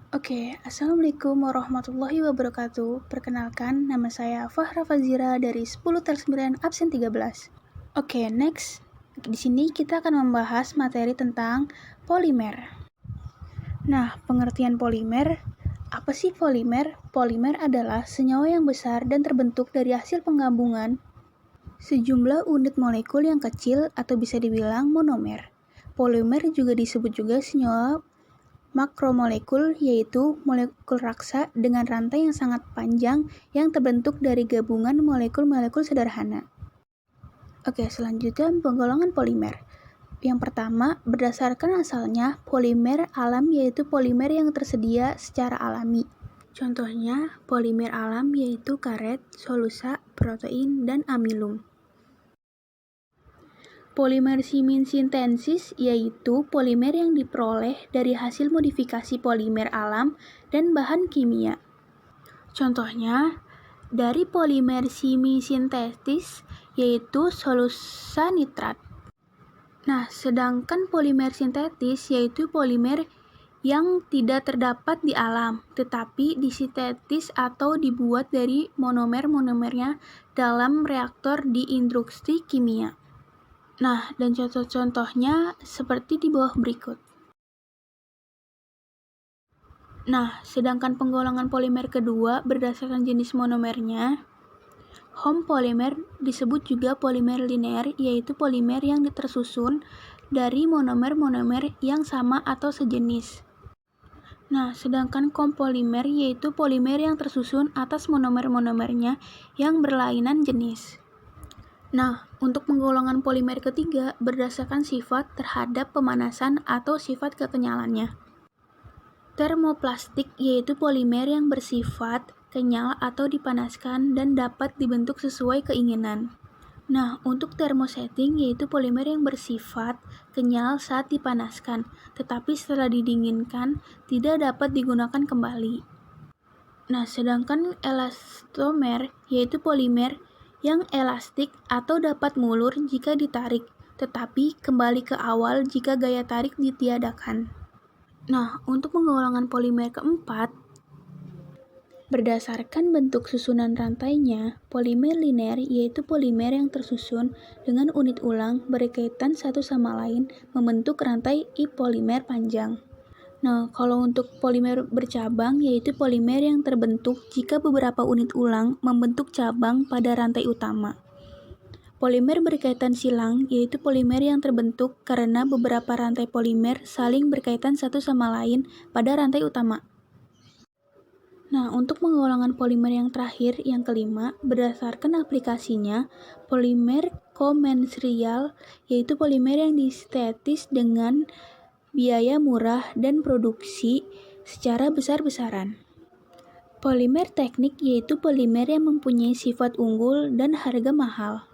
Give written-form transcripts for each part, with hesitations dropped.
Assalamualaikum warahmatullahi wabarakatuh. Perkenalkan, nama saya Fahra Fazira dari 10/9 absen 13. Next. Di sini kita akan membahas materi tentang polimer. Nah, pengertian polimer. Apa sih polimer? Polimer adalah senyawa yang besar dan terbentuk dari hasil penggabungan sejumlah unit molekul yang kecil atau bisa dibilang monomer. Polimer juga disebut juga senyawa makromolekul, yaitu molekul raksa dengan rantai yang sangat panjang yang terbentuk dari gabungan molekul-molekul sederhana. Selanjutnya penggolongan polimer. Yang pertama, berdasarkan asalnya, polimer alam yaitu polimer yang tersedia secara alami. Contohnya, polimer alam yaitu karet, solusa, protein, dan amilum. Polimer simin sintesis yaitu polimer yang diperoleh dari hasil modifikasi polimer alam dan bahan kimia. Contohnya, dari polimer simin sintetis yaitu solusa nitrat. Nah, sedangkan polimer sintetis yaitu polimer yang tidak terdapat di alam, tetapi disintetis atau dibuat dari monomer-monomernya dalam reaktor di industri kimia. Nah, dan contoh-contohnya seperti di bawah berikut. Nah, sedangkan penggolongan polimer kedua berdasarkan jenis monomernya, home polimer disebut juga polimer linear, yaitu polimer yang tersusun dari monomer-monomer yang sama atau sejenis. Nah, sedangkan kompolimer yaitu polimer yang tersusun atas monomer-monomernya yang berlainan jenis. Nah, untuk penggolongan polimer ketiga berdasarkan sifat terhadap pemanasan atau sifat kekenyalannya. Termoplastik yaitu polimer yang bersifat kenyal atau dipanaskan dan dapat dibentuk sesuai keinginan. Nah, untuk thermosetting yaitu polimer yang bersifat kenyal saat dipanaskan, tetapi setelah didinginkan tidak dapat digunakan kembali. Nah, sedangkan elastomer yaitu polimer yang elastik atau dapat mulur jika ditarik, tetapi kembali ke awal jika gaya tarik ditiadakan. Nah, untuk penggolongan polimer keempat, berdasarkan bentuk susunan rantainya, polimer linear yaitu polimer yang tersusun dengan unit ulang berkaitan satu sama lain membentuk rantai I-polimer panjang. Nah, kalau untuk polimer bercabang yaitu polimer yang terbentuk jika beberapa unit ulang membentuk cabang pada rantai utama. Polimer berkaitan silang yaitu polimer yang terbentuk karena beberapa rantai polimer saling berkaitan satu sama lain pada rantai utama. Nah, untuk penggolongan polimer yang terakhir, yang kelima, berdasarkan aplikasinya, polimer komersial yaitu polimer yang disintetis dengan biaya murah dan produksi secara besar-besaran. Polimer teknik yaitu polimer yang mempunyai sifat unggul dan harga mahal.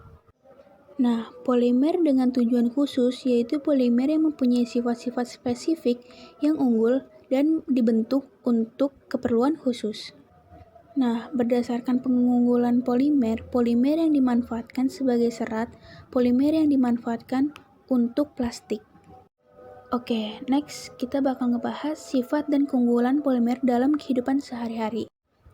Nah, polimer dengan tujuan khusus yaitu polimer yang mempunyai sifat-sifat spesifik yang unggul dan dibentuk untuk keperluan khusus. Nah, berdasarkan pengunggulan polimer, polimer yang dimanfaatkan sebagai serat, polimer yang dimanfaatkan untuk plastik. Next kita bakal ngebahas sifat dan keunggulan polimer dalam kehidupan sehari-hari.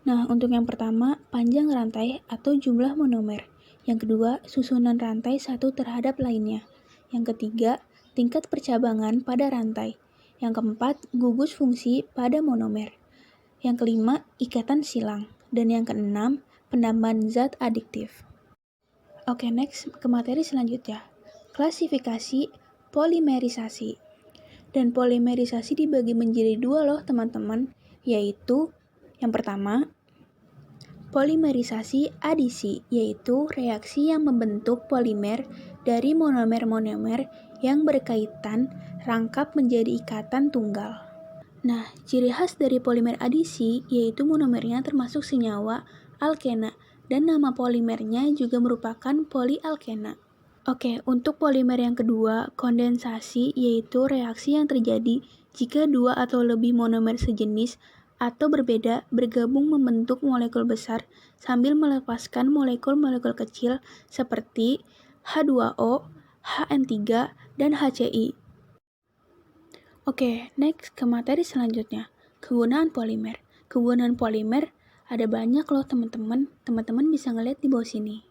Nah, untuk yang pertama, panjang rantai atau jumlah monomer. Yang kedua, susunan rantai satu terhadap lainnya. Yang ketiga, tingkat percabangan pada rantai. Yang keempat, gugus fungsi pada monomer. Yang kelima, ikatan silang. Dan yang keenam, penambahan zat adiktif. Next ke materi selanjutnya. Klasifikasi polimerisasi. Dan polimerisasi dibagi menjadi dua loh teman-teman, yaitu yang pertama, polimerisasi adisi, yaitu reaksi yang membentuk polimer dari monomer-monomer yang berkaitan rangkap menjadi ikatan tunggal. Nah, ciri khas dari polimer adisi yaitu monomernya termasuk senyawa alkena dan nama polimernya juga merupakan polialkena. Untuk polimer yang kedua, kondensasi yaitu reaksi yang terjadi jika dua atau lebih monomer sejenis atau berbeda bergabung membentuk molekul besar sambil melepaskan molekul-molekul kecil seperti H2O, HN3, dan HCl. Next ke materi selanjutnya. Kegunaan polimer. Kegunaan polimer ada banyak loh teman-teman. Teman-teman bisa ngeliat di bawah sini.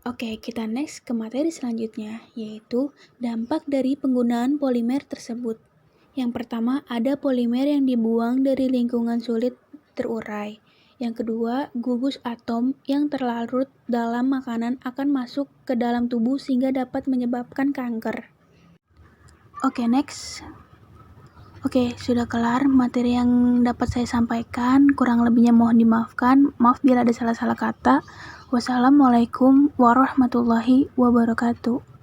Oke, kita next ke materi selanjutnya, yaitu dampak dari penggunaan polimer tersebut. Yang pertama, ada polimer yang dibuang dari lingkungan sulit terurai. Yang kedua, gugus atom yang terlarut dalam makanan akan masuk ke dalam tubuh sehingga dapat menyebabkan kanker. Oke, next. Oke, sudah kelar materi yang dapat saya sampaikan. Kurang lebihnya mohon dimaafkan. Maaf bila ada salah-salah kata. Wassalamualaikum warahmatullahi wabarakatuh.